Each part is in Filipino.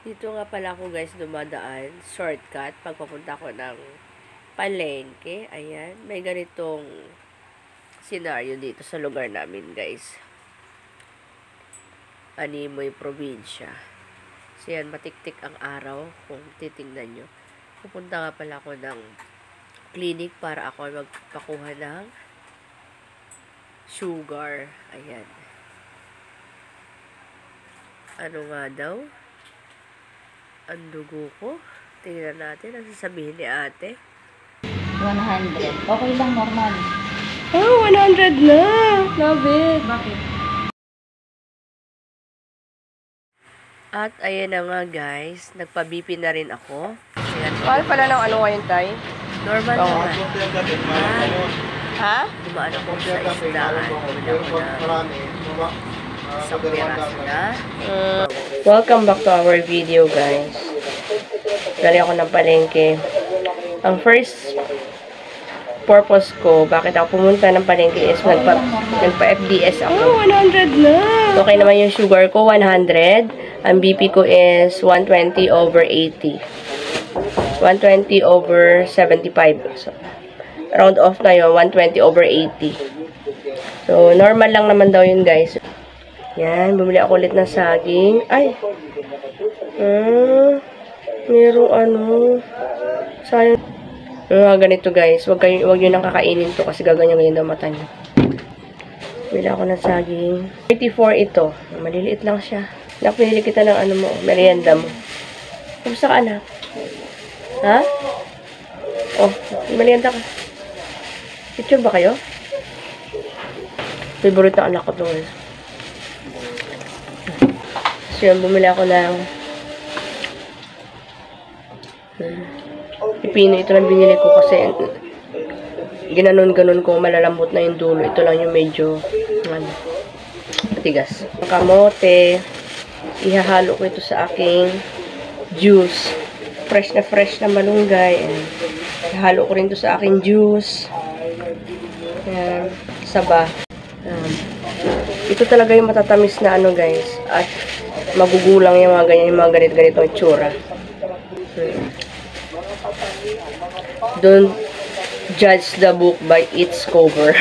Dito nga pala ako guys dumadaan, shortcut, pagpapunta ko ng palengke. Ayan, may ganitong senaryo dito sa lugar namin guys. Animoy probinsya. So yan, matiktik ang araw kung titingnan nyo. Pupunta nga pala ako ng clinic para ako magpakuha ng sugar. Ayan. Ano nga daw? Ang dugo ko. Tingnan natin. Ang sasabihin ni ate. 100. Okay lang, normal. Oh, 100 na! Love it! Bakit? At ayan na nga guys. Nagpa-BP na rin ako. Mahal pala ng ano ngayon, Tay? Normal naman. Ha? Dumaan ako sa isdaan. Bumili ako ng isang piraso na. Welcome back to our video guys. Dali ako ng palengke. Ang first purpose ko, bakit ako pumunta ng palengke is nagpa-FDS ako. Oh, 100 na! Okay naman yung sugar ko, 100. Ang BP ko is 120/80. 120/75. So, round off na yun, 120/80. So, normal lang naman daw yun guys. Yan, bumili ako ulit ng saging. Ay! Merong ano. Sayang. Ganito guys. Wag nyo nang kakainin to kasi gaganyan daw mata nyo. Bumili ako ng saging. 34 ito. Maliliit lang siya. Pinili kita ng ano mo, merienda mo. Kumusta ka anak? Ha? Oh, merienda ka. Picture ba kayo? Favorite na anak ko to guys. So yun, bumili ako ng pipino. Ito lang binili ko kasi ginanon-ganon ko, malalambot na yung dulo. Ito lang yung medyo matigas. Kamote. Ihahalo ko ito sa aking juice. Fresh na malunggay. Ihahalo ko rin ito sa aking juice. Ayan, saba. Ito talaga yung matatamis na ano guys. At magugulang yung mga ganyan, yung mga ganito-ganitong itsura. Don't judge the book by its cover.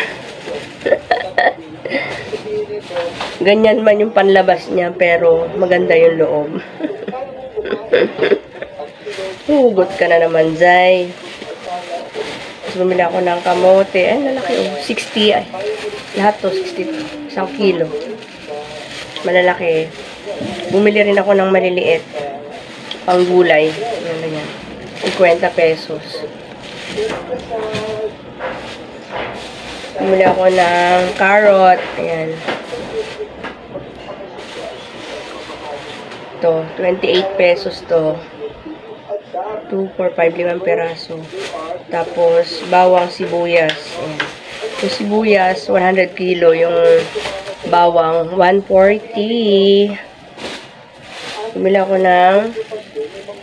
Ganyan man yung panlabas niya, pero maganda yung loob. Hugot ka na naman, Zay. Tapos bumili ako ng kamote. Ay, lalaki oh. 60 ay. Lahat to, 60. 1 kilo. Malalaki. Bumili rin ako ng maliliit. Pang gulay. Yan. 50 pesos. Bumili ako ng carrot. Ayan. To, 28 pesos to. 2, 4, 5, 5 peraso. Tapos, bawang sibuyas. Ayan. Yung sibuyas, 100 kilo. Yung bawang, 140. Bumili ako ng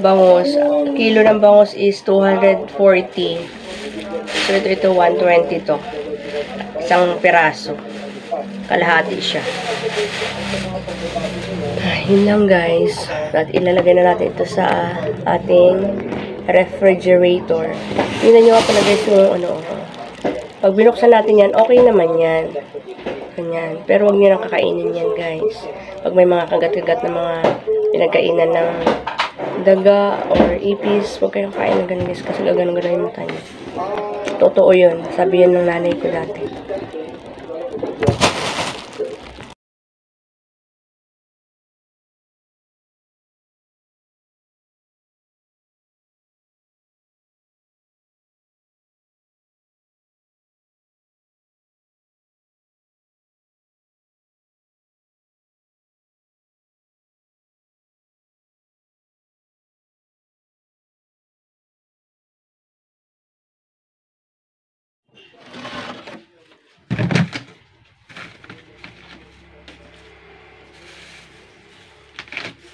bangus. Kilo ng bangus is 240. So, ito 120 to. Isang peraso. Kalahati siya. Yun lang guys. At ilalagay na natin ito sa ating refrigerator. Tingnan nyo nga pala guys yung ano. Pag binuksan natin yan, okay naman yan. Ganyan. Pero huwag nyo nang kakainin yan guys. Pag may mga kagat-kagat na mga pinagkainan ng daga or ipis, huwag kayong kain ng ganun guys. Kasi gaganon-ganon yung mata nyo. Totoo yun. Sabi yan ng nanay ko dati.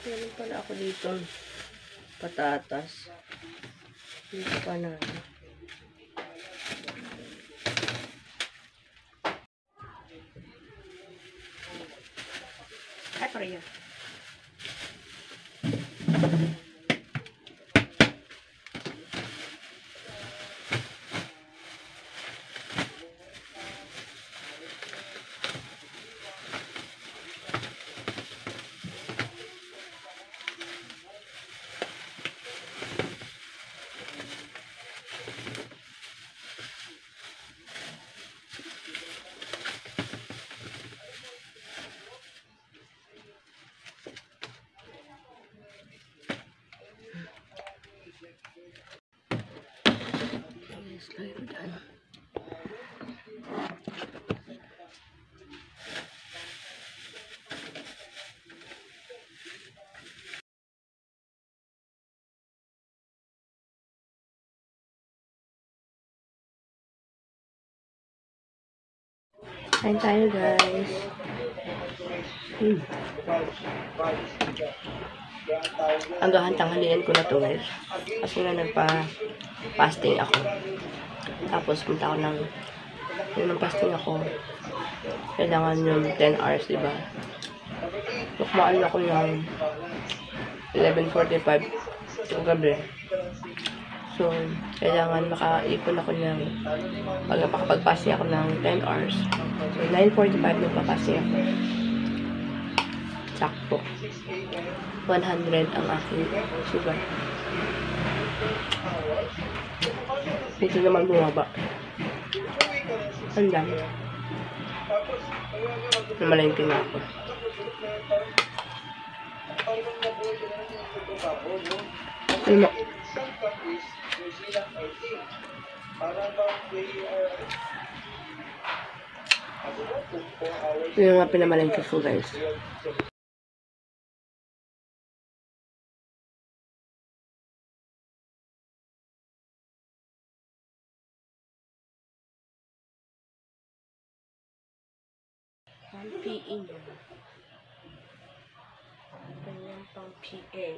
Meron pala ako dito patatas. Dito pa na. Ay, pareha. Slide ko dyan. Kain tayo, guys. Hanggang tanghalian ko na to, guys. Kasi nga nagpa-fasting ako. Tapos punta ako ng fasting ako. Kailangan yung 10 hours, diba? Tukmaan ako ng 11:45 sa gabi. So, kailangan makaipon ako ng makapag-fasting ako ng 10 hours. So, 9:45 nagpa-fasting ako. Sakto. 100 ang aking sugar. Dito naman bumaba. Ang dami. Namalengke na ako. Lima. Ito yung mga pinamalengke ko, guys. Pang PE nyo. Ganyan pang PA.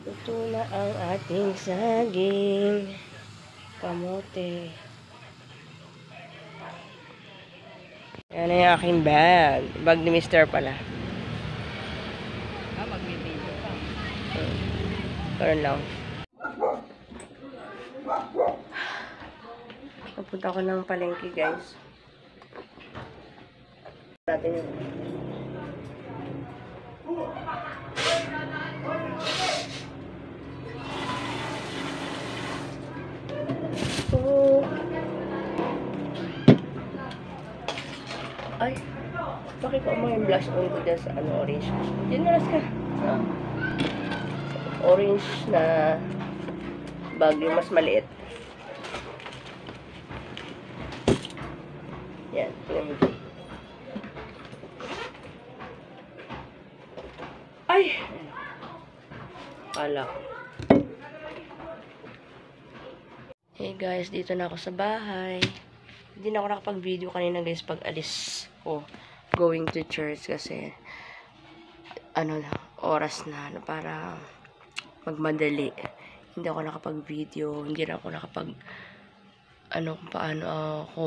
Ito na ang ating saging kamote. Yan na yung aking bag. Bag ni Mr. pala. Magbibili pa. Turn lang. Napunta ako ng palengke, guys. Natin yun. Ay, bakit ko mo yung blush on ko dyan sa orange? Diyan naras ka. Orange na bag, yung mas maliit. Yan, tingnan mo dyan. Ay! Kala ko. Hey guys, dito na ako sa bahay. Hindi na ako nakapag-video kanina, guys, pag alis ko going to church kasi oras na para magmadali. Hindi ako nakapag-video, hindi na ako kung paano ako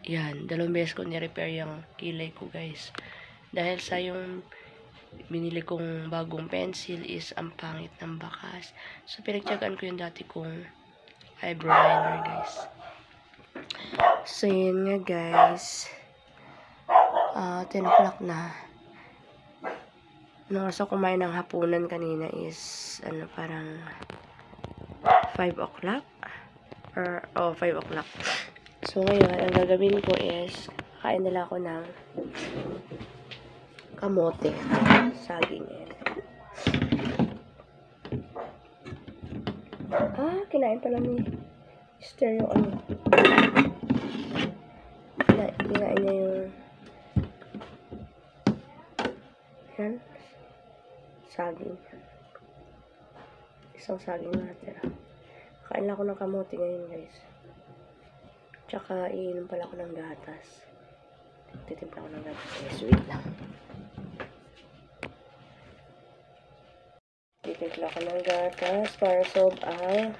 yan, 2 beses ko ni-repair yung kilay ko, guys. Dahil sa yung binili kong bagong pencil is ang pangit ng bakas. So, pinagtyagaan ko yung dati kong eyebrow liner, guys. So, yun nga, guys. 10 o'clock na. Nung oras ako kumain ng hapunan kanina is, parang 5 o'clock? 5 o'clock. So, ngayon, ang gagawin ko is, kain nila ako ng kamote. Saging. Kinain pala ni Esther yung kinain niya yung yan. Saging. Isang saging na natira. Kain lang ako ng kamote ngayon, guys. Tsaka, iinom pala ako ng gatas. Titimpla ako ng gatas. Sweet lang. Titimpla ako ng gatas para solve ang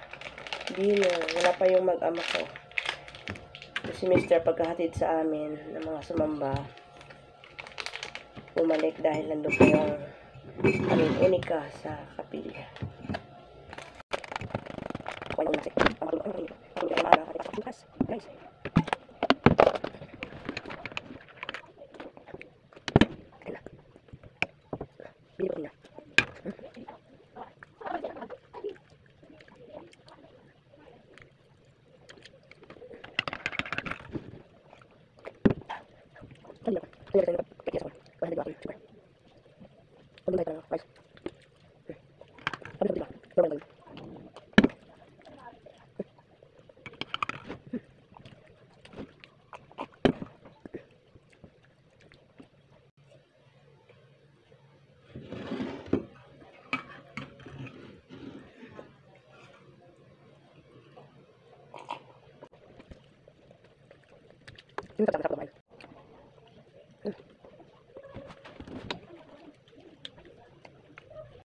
dinner. Wala pa yung mag-ama ko. Si Mr. pagkahatid sa amin ng mga sumamba, bumalik dahil nandun pa yung aming unika sa kapilya. Guys. Bili ko na. Ini